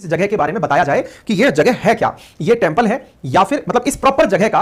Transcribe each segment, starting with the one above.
इस जगह के बारे में बताया जाए कि यह जगह है क्या, यह टेंपल है या फिर मतलब इस प्रॉपर जगह का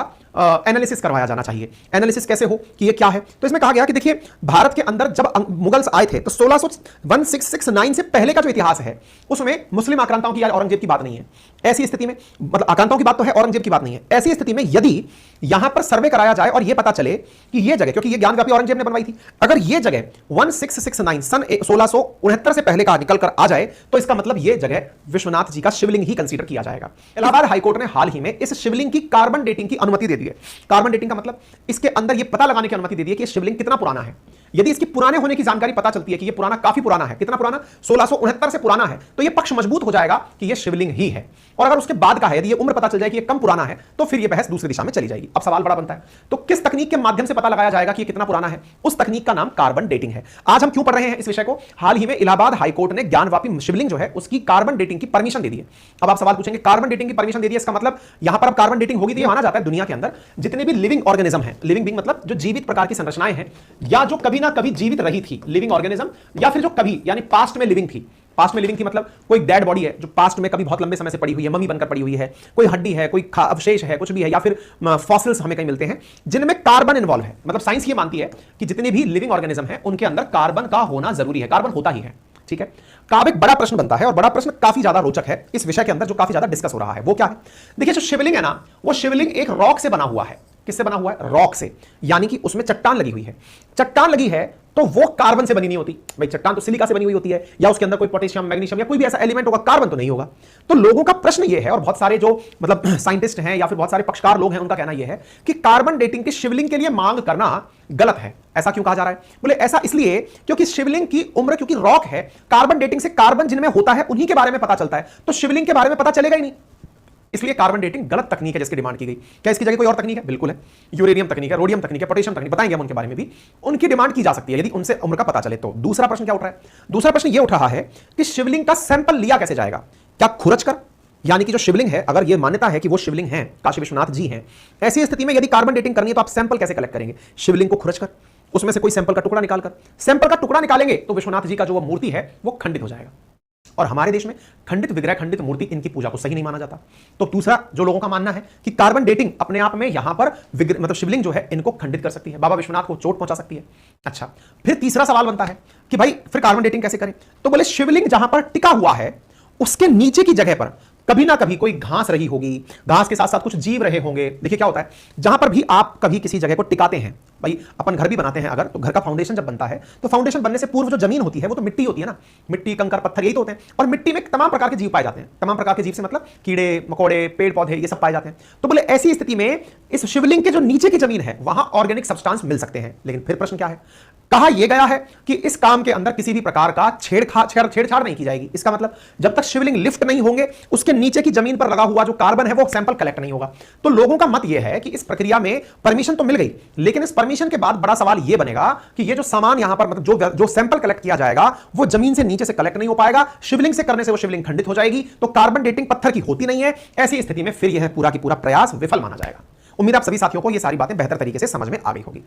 एनालिसिस करवाया जाना चाहिए। एनालिसिस कैसे हो कि ये क्या है, तो इसमें कहा गया कि देखिए भारत के अंदर जब मुगल्स आए थे तो 1669 से पहले का जो इतिहास है उसमें मुस्लिम आक्रांताओं की या औरंगजेब की बात नहीं है। ऐसी स्थिति में मतलब आक्रांताओं की बात तो है, औरंगजेब की बात नहीं है। ऐसी स्थिति में यदि यहां पर सर्वे कराया जाए और यह पता चले कि यह जगह, क्योंकि यह ज्ञानव्यापी औरंगजेब ने बनवाई थी, अगर यह जगह 1669 सन 1669 से पहले का निकल कर आ जाए तो इसका मतलब यह जगह विश्वनाथ जी का शिवलिंग ही कंसीडर किया जाएगा। इलाहाबाद हाईकोर्ट ने हाल ही में इस शिवलिंग की कार्बन डेटिंग की अनुमति दे दी है। कार्बन डेटिंग का मतलब इसके अंदर यह पता लगाने की अनुमति दे दी है कि शिवलिंग कितना पुराना है। यदि इसकी पुराने होने की जानकारी पता चलती है कि यह पुराना, काफी पुराना है, कितना पुराना, 1669 से पुराना है, तो यह पक्ष मजबूत हो जाएगा कि यह शिवलिंग ही है। और अगर उसके बाद का है, यदि यह उम्र पता चल जाए कि यह कम पुराना है, तो फिर यह बहस दूसरी दिशा में चली जाएगी। अब सवाल बड़ा बनता है, तो किस तकनीक के माध्यम से पता लगाया जाएगा कि यह कितना पुराना है? उस तकनीक का नाम कार्बन डेटिंग है। आज हम क्यों पढ़ रहे हैं इस विषय को? हाल ही में इलाहाबाद हाईकोर्ट ने ज्ञानवापी शिवलिंग जो है उसकी कार्बन डेटिंग की परमिशन दे दी है। अब आप सवाल पूछेंगे, कार्बन डेटिंग की परमिशन दे दी है, इसका मतलब यहां पर अब कार्बन डेटिंग होगी। तो यह माना जाता है दुनिया के अंदर जितने भी लिविंग ऑर्गेनिज्म हैं, लिविंग बीइंग मतलब जो जीवित प्रकार की संरचनाएं हैं या जो कभी ना कभी जीवित रही थी, लिविंग ऑर्गेनिज्म, या फिर जो कभी यानी पास्ट में लिविंग थी। पास्ट में लिविंग थी मतलब कोई डेड बॉडी है जो पास्ट में कभी बहुत लंबे समय से पड़ी हुई है, मम्मी बनकर पड़ी हुई है, कोई हड्डी है, कोई अवशेष है, कुछ भी है, या फिर फॉसिल्स हमें कहीं मिलते हैं जिनमें कार्बन इन्वॉल्व है। मतलब साइंस ये मानती है कि जितने भी लिविंग ऑर्गेनिज्म है उनके अंदर कार्बन का होना जरूरी है, कार्बन होता ही है। ठीक है, अब एक बड़ा प्रश्न बनता है और बड़ा प्रश्न काफी ज्यादा रोचक है इस विषय के अंदर, जो काफी ज्यादा डिस्कस हो रहा है। वो क्या है? देखिए, जो शिवलिंग है ना, वो शिवलिंग एक रॉक से बना हुआ है। किससे बना हुआ है? रॉक से, यानी कि उसमें चट्टान लगी हुई है। चट्टान लगी है तो वो कार्बन से बनी नहीं होती। भाई चट्टान तो सिलिका से बनी हुई होती है, या उसके अंदर कोई पोटेशियम, मैग्नीशियम या कोई भी ऐसा एलिमेंट होगा, कार्बन तो नहीं होगा। तो लोगों का प्रश्न ये है, और बहुत सारे जो मतलब साइंटिस्ट हैं या फिर बहुत सारे पक्षकार लोग हैं, उनका कहना यह है कि कार्बन डेटिंग के शिवलिंग के लिए मांग करना गलत है। ऐसा क्यों कहा जा रहा है? बोले ऐसा इसलिए क्योंकि शिवलिंग की उम्र, क्योंकि रॉक है, कार्बन डेटिंग से कार्बन जिनमें होता है उन्हीं के बारे में पता चलता है, तो शिवलिंग के बारे में पता चलेगा ही नहीं। इसलिए कार्बन डेटिंग गलत तकनीक है जिसकी डिमांड की गई। क्या इसकी जगह कोई और तकनीक है? बिल्कुल है। यूरेनियम तकनीक है, रोडियम तकनीक है, पोटेशियम तकनीक, बताएंगे हम उनके बारे में भी। उनकी डिमांड की जा सकती है यदि उनसे उम्र का पता चले तो। दूसरा प्रश्न क्या उठ रहा है? दूसरा प्रश्न यह उठ रहा है कि शिवलिंग का सैंपल लिया कैसे जाएगा? क्या खुरच कर? यानी कि जो शिवलिंग है, अगर यह मान्यता है कि वो शिवलिंग है, काशी विश्वनाथ जी हैं, ऐसी स्थिति में यदि कार्बन डेटिंग करनी है तो आप सैंपल कैसे कलेक्ट करेंगे? शिवलिंग को खुरच कर, उसमें से कोई सैंपल का टुकड़ा निकालकर, सैंपल का टुकड़ा निकालेंगे तो विश्वनाथ जी का जो वो मूर्ति है वो खंडित हो जाएगा। और हमारे देश में खंडित विग्रह, खंडित मूर्ति, इनकी पूजा को सही नहीं माना जाता। तो दूसरा जो लोगों का मानना है कि कार्बन डेटिंग अपने आप में यहां पर मतलब शिवलिंग जो है इनको खंडित कर सकती है, बाबा विश्वनाथ को चोट पहुंचा सकती है। अच्छा, फिर तीसरा सवाल बनता है कि भाई फिर कार्बन डेटिंग कैसे करें? तो बोले शिवलिंग जहां पर टिका हुआ है उसके नीचे की जगह पर कभी ना कभी कोई घास रही होगी, घास के साथ साथ कुछ जीव रहे होंगे। देखिए क्या होता है, जहां पर भी आप कभी किसी जगह को टिकाते हैं, भाई अपन घर भी बनाते हैं अगर, तो घर का फाउंडेशन जब बनता है तो फाउंडेशन बनने से पूर्व जो जमीन होती है वो तो मिट्टी होती है ना, मिट्टी, कंकर, पत्थर, यही तो होते हैं। और मिट्टी में तमाम प्रकार के जीव पाए जाते हैं। तमाम प्रकार के जीव से मतलब कीड़े मकोड़े, पेड़ पौधे, ये सब पाए जाते हैं। तो बोले ऐसी स्थिति में इस शिवलिंग के जो नीचे की जमीन है वहां ऑर्गेनिक सब्सटेंस मिल सकते हैं। लेकिन फिर प्रश्न क्या है? कहा यह गया है कि इस काम के अंदर किसी भी प्रकार का छेड़छाड़ नहीं की जाएगी। इसका मतलब जब तक शिवलिंग लिफ्ट नहीं होंगे उसके नीचे की जमीन पर लगा हुआ जो कार्बन है वो सैंपल कलेक्ट नहीं होगा। तो लोगों का मत यह है कि इस प्रक्रिया में परमिशन तो मिल गई, लेकिन इस परमिशन के बाद बड़ा सवाल यह बनेगा कि ये जो सामान यहां पर मतलब जो सैंपल कलेक्ट किया जाएगा वो जमीन से नीचे से कलेक्ट नहीं हो पाएगा। शिवलिंग से करने से वो शिवलिंग खंडित हो जाएगी, तो कार्बन डेटिंग पत्थर की होती नहीं है। ऐसी स्थिति में फिर यह पूरा की पूरा प्रयास विफल माना जाएगा। उम्मीद आप सभी साथियों को ये सारी बातें बेहतर तरीके से समझ में आ गई होगी।